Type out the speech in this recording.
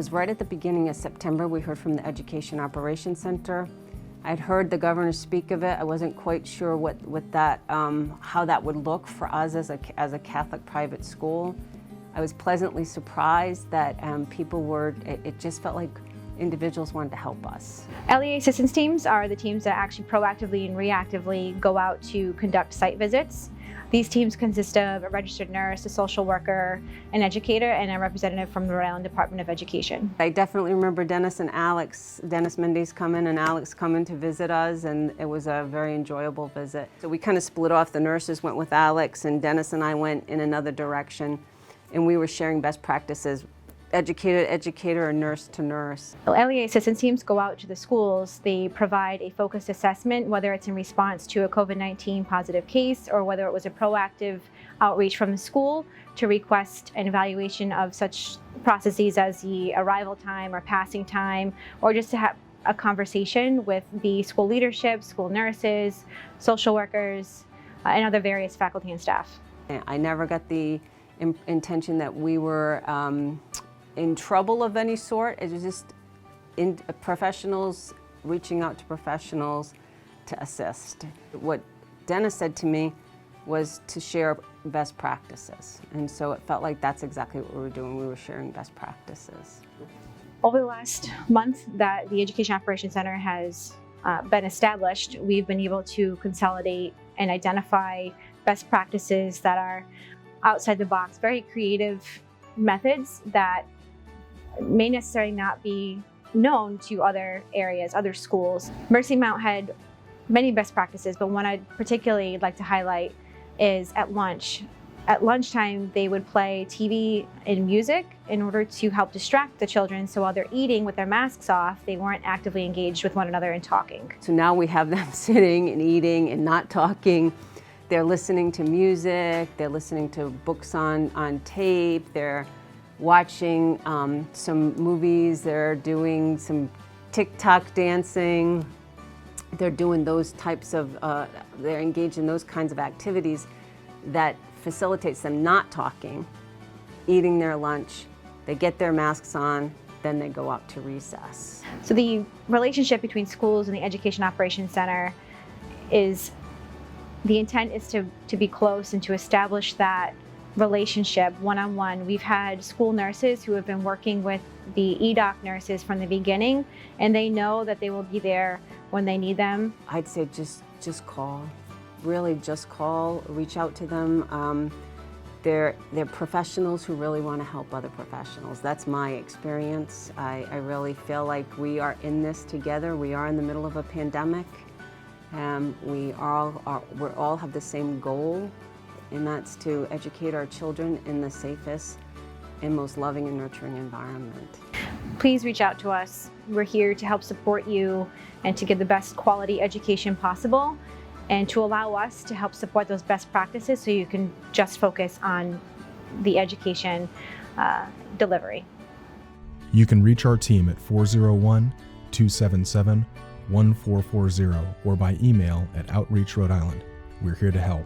was right at the beginning of September. We heard from the Education Operations Center. I'd heard the governor speak of it. I wasn't quite sure how that would look for us as a Catholic private school. I was pleasantly surprised that it just felt like individuals wanted to help us. LEA Assistance Teams are the teams that actually proactively and reactively go out to conduct site visits. These teams consist of a registered nurse, a social worker, an educator, and a representative from the Rhode Island Department of Education. I definitely remember Dennis Mendes coming and Alex coming to visit us, and it was a very enjoyable visit. So we kind of split off. The nurses went with Alex, and Dennis and I went in another direction, and we were sharing best practices. Educator to educator or nurse to nurse. LEA Assistance Teams go out to the schools. They provide a focused assessment, whether it's in response to a COVID-19 positive case or whether it was a proactive outreach from the school to request an evaluation of such processes as the arrival time or passing time, or just to have a conversation with the school leadership, school nurses, social workers, and other various faculty and staff. I never got the intention that we were in trouble of any sort. It was just professionals reaching out to professionals to assist. What Dennis said to me was to share best practices. And so it felt like that's exactly what we were doing. We were sharing best practices. Over the last month that the Education Operations Center has been established, we've been able to consolidate and identify best practices that are outside the box, very creative methods that may necessarily not be known to other areas, other schools. Mercymount had many best practices, but one I'd particularly like to highlight is at lunch. At lunchtime, they would play TV and music in order to help distract the children, so while they're eating with their masks off, they weren't actively engaged with one another and talking. So now we have them sitting and eating and not talking. They're listening to music, they're listening to books on tape, they're watching some movies, they're doing some TikTok dancing, they're doing those types of, they're engaged in those kinds of activities that facilitates them not talking, eating their lunch, they get their masks on, then they go out to recess. So the relationship between schools and the Education Operations Center is, the intent is to be close and to establish that relationship one-on-one. We've had school nurses who have been working with the EDOC nurses from the beginning, and they know that they will be there when they need them. I'd say just call, really just call, reach out to them. They're professionals who really want to help other professionals. That's my experience. I really feel like we are in this together. We are in the middle of a pandemic. We all have the same goal, and that's to educate our children in the safest and most loving and nurturing environment. Please reach out to us. We're here to help support you and to give the best quality education possible, and to allow us to help support those best practices so you can just focus on the education delivery. You can reach our team at 401-277-1440 or by email at Outreach Rhode Island. We're here to help.